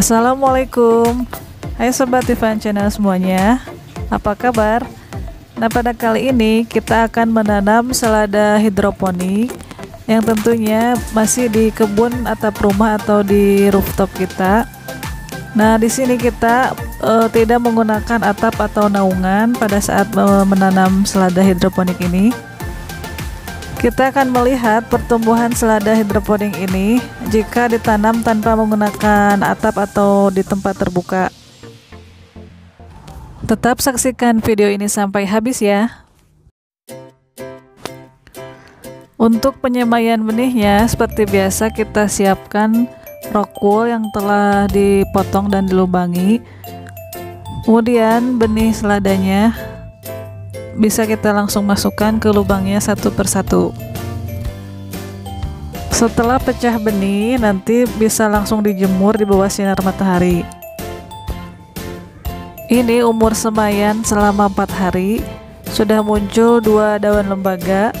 Assalamualaikum. Hai Sobat Tivan Channel semuanya, apa kabar? Nah, pada kali ini kita akan menanam selada hidroponik yang tentunya masih di kebun atap rumah atau di rooftop kita. Nah, di sini kita tidak menggunakan atap atau naungan pada saat menanam selada hidroponik ini. Kita akan melihat pertumbuhan selada hidroponik ini jika ditanam tanpa menggunakan atap atau di tempat terbuka. Tetap saksikan video ini sampai habis ya. Untuk penyemaian benihnya, seperti biasa kita siapkan rock wool yang telah dipotong dan dilubangi. Kemudian benih seladanya bisa kita langsung masukkan ke lubangnya satu persatu. Setelah pecah benih, nanti bisa langsung dijemur di bawah sinar matahari. Ini umur semaian selama 4 hari, sudah muncul 2 daun lembaga.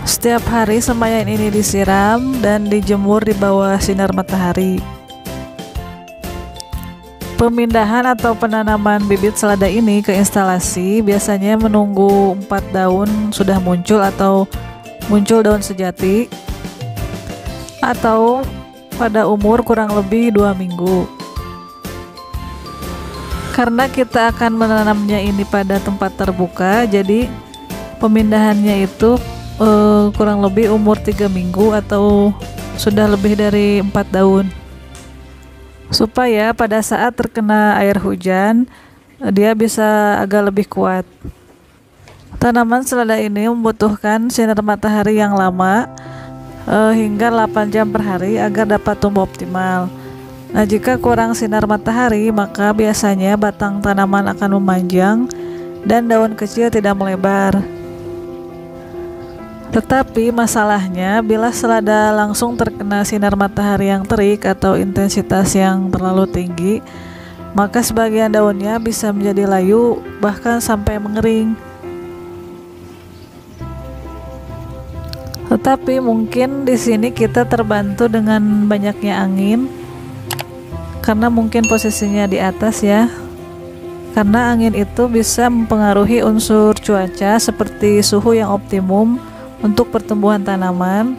Setiap hari semaian ini disiram dan dijemur di bawah sinar matahari. Pemindahan atau penanaman bibit selada ini ke instalasi biasanya menunggu 4 daun sudah muncul atau muncul daun sejati, atau pada umur kurang lebih 2 minggu. Karena kita akan menanamnya ini pada tempat terbuka, jadi pemindahannya itu kurang lebih umur 3 minggu atau sudah lebih dari 4 daun, supaya pada saat terkena air hujan dia bisa agak lebih kuat. Tanaman selada ini membutuhkan sinar matahari yang lama, hingga 8 jam per hari agar dapat tumbuh optimal. Nah, jika kurang sinar matahari, maka biasanya batang tanaman akan memanjang dan daun kecil tidak melebar. Tetapi masalahnya, bila selada langsung terkena sinar matahari yang terik atau intensitas yang terlalu tinggi, maka sebagian daunnya bisa menjadi layu bahkan sampai mengering. Tetapi mungkin di sini kita terbantu dengan banyaknya angin, karena mungkin posisinya di atas ya. Karena angin itu bisa mempengaruhi unsur cuaca seperti suhu yang optimum untuk pertumbuhan tanaman,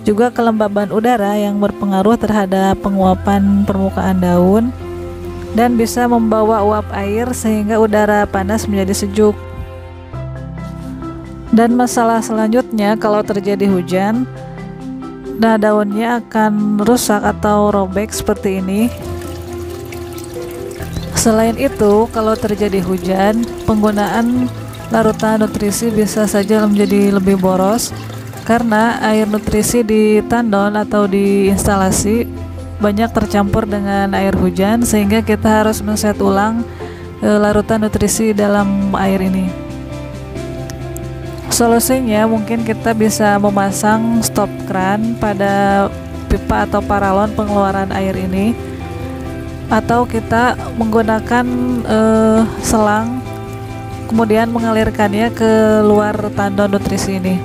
juga kelembaban udara yang berpengaruh terhadap penguapan permukaan daun dan bisa membawa uap air sehingga udara panas menjadi sejuk. Dan masalah selanjutnya, kalau terjadi hujan, nah daunnya akan rusak atau robek seperti ini. Selain itu, kalau terjadi hujan, penggunaan larutan nutrisi bisa saja menjadi lebih boros, karena air nutrisi di tandon atau di instalasi banyak tercampur dengan air hujan, sehingga kita harus men-set ulang larutan nutrisi dalam air ini. Solusinya mungkin kita bisa memasang stop kran pada pipa atau paralon pengeluaran air ini, atau kita menggunakan selang kemudian mengalirkannya ke luar tandon nutrisi ini.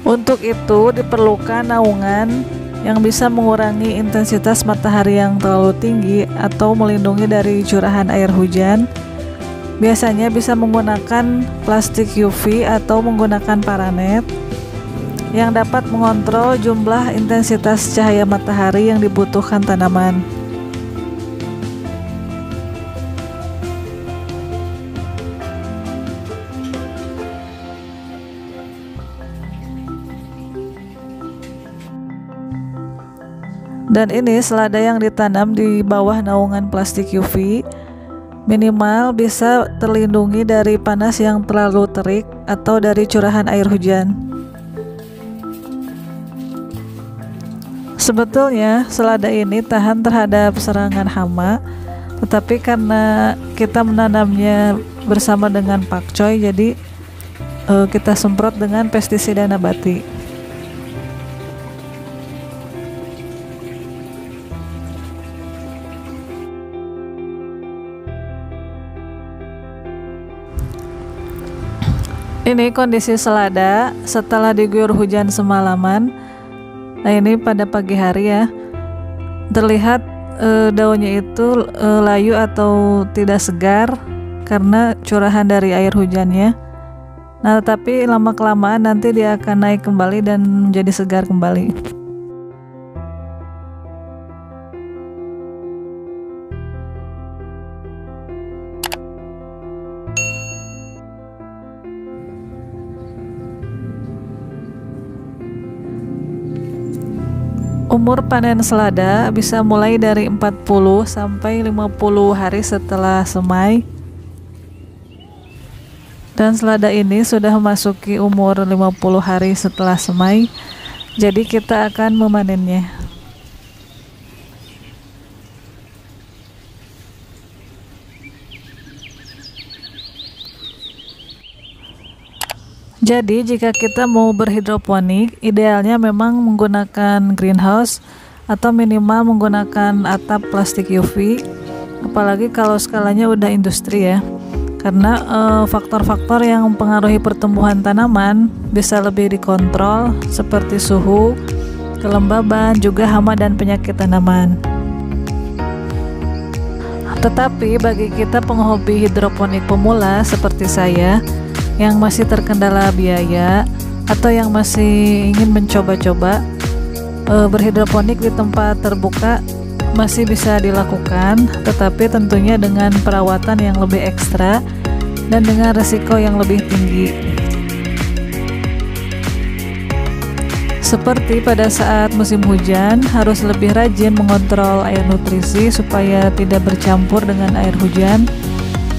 Untuk itu diperlukan naungan yang bisa mengurangi intensitas matahari yang terlalu tinggi atau melindungi dari curahan air hujan. Biasanya bisa menggunakan plastik UV atau menggunakan paranet yang dapat mengontrol jumlah intensitas cahaya matahari yang dibutuhkan tanaman. Dan ini selada yang ditanam di bawah naungan plastik UV, minimal bisa terlindungi dari panas yang terlalu terik atau dari curahan air hujan. Sebetulnya selada ini tahan terhadap serangan hama, tetapi karena kita menanamnya bersama dengan pakcoy, jadi kita semprot dengan pestisida nabati. Ini kondisi selada setelah diguyur hujan semalaman. Nah, ini pada pagi hari ya. Terlihat daunnya itu layu atau tidak segar karena curahan dari air hujannya. Nah, tapi lama-kelamaan nanti dia akan naik kembali dan menjadi segar kembali. Umur panen selada bisa mulai dari 40 sampai 50 hari setelah semai. Dan selada ini sudah memasuki umur 50 hari setelah semai. Jadi kita akan memanennya. Jadi jika kita mau berhidroponik, idealnya memang menggunakan greenhouse atau minimal menggunakan atap plastik UV, apalagi kalau skalanya udah industri ya, karena faktor-faktor yang mempengaruhi pertumbuhan tanaman bisa lebih dikontrol seperti suhu, kelembaban, juga hama dan penyakit tanaman. Tetapi bagi kita penghobi hidroponik pemula seperti saya, yang masih terkendala biaya atau yang masih ingin mencoba-coba, berhidroponik di tempat terbuka masih bisa dilakukan, tetapi tentunya dengan perawatan yang lebih ekstra dan dengan resiko yang lebih tinggi. Seperti pada saat musim hujan, harus lebih rajin mengontrol air nutrisi supaya tidak bercampur dengan air hujan.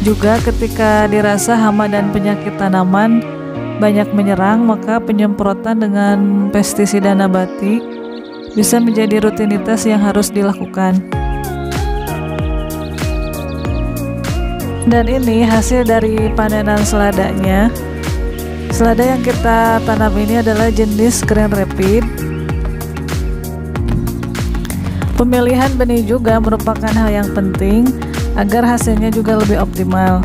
Juga ketika dirasa hama dan penyakit tanaman banyak menyerang, maka penyemprotan dengan pestisida nabati bisa menjadi rutinitas yang harus dilakukan. Dan ini hasil dari panenan seladanya. Selada yang kita tanam ini adalah jenis Grand Rapid. Pemilihan benih juga merupakan hal yang penting agar hasilnya juga lebih optimal.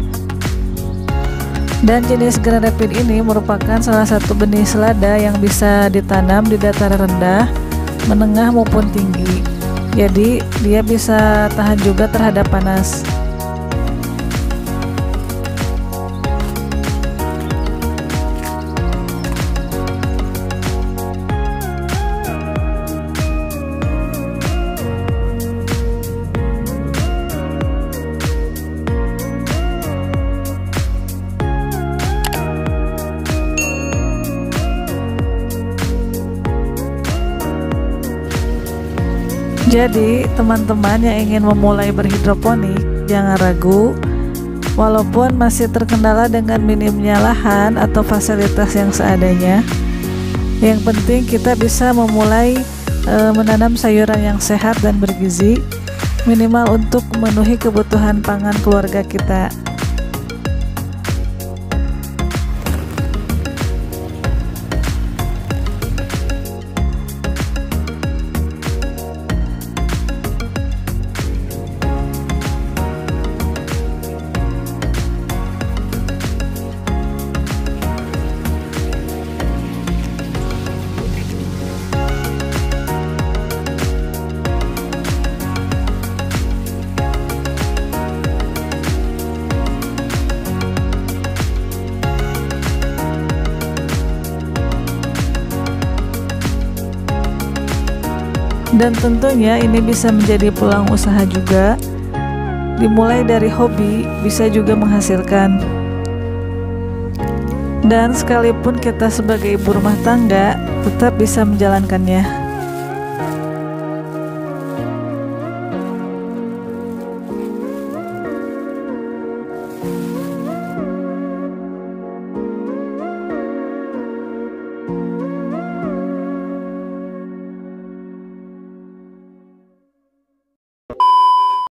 Dan jenis Grand Rapid ini merupakan salah satu benih selada yang bisa ditanam di dataran rendah, menengah maupun tinggi. Jadi dia bisa tahan juga terhadap panas. Jadi teman-teman yang ingin memulai berhidroponik, jangan ragu. Walaupun masih terkendala dengan minimnya lahan atau fasilitas yang seadanya, yang penting kita bisa memulai menanam sayuran yang sehat dan bergizi, minimal untuk memenuhi kebutuhan pangan keluarga kita. Dan tentunya ini bisa menjadi peluang usaha juga. Dimulai dari hobi bisa juga menghasilkan. Dan sekalipun kita sebagai ibu rumah tangga tetap bisa menjalankannya.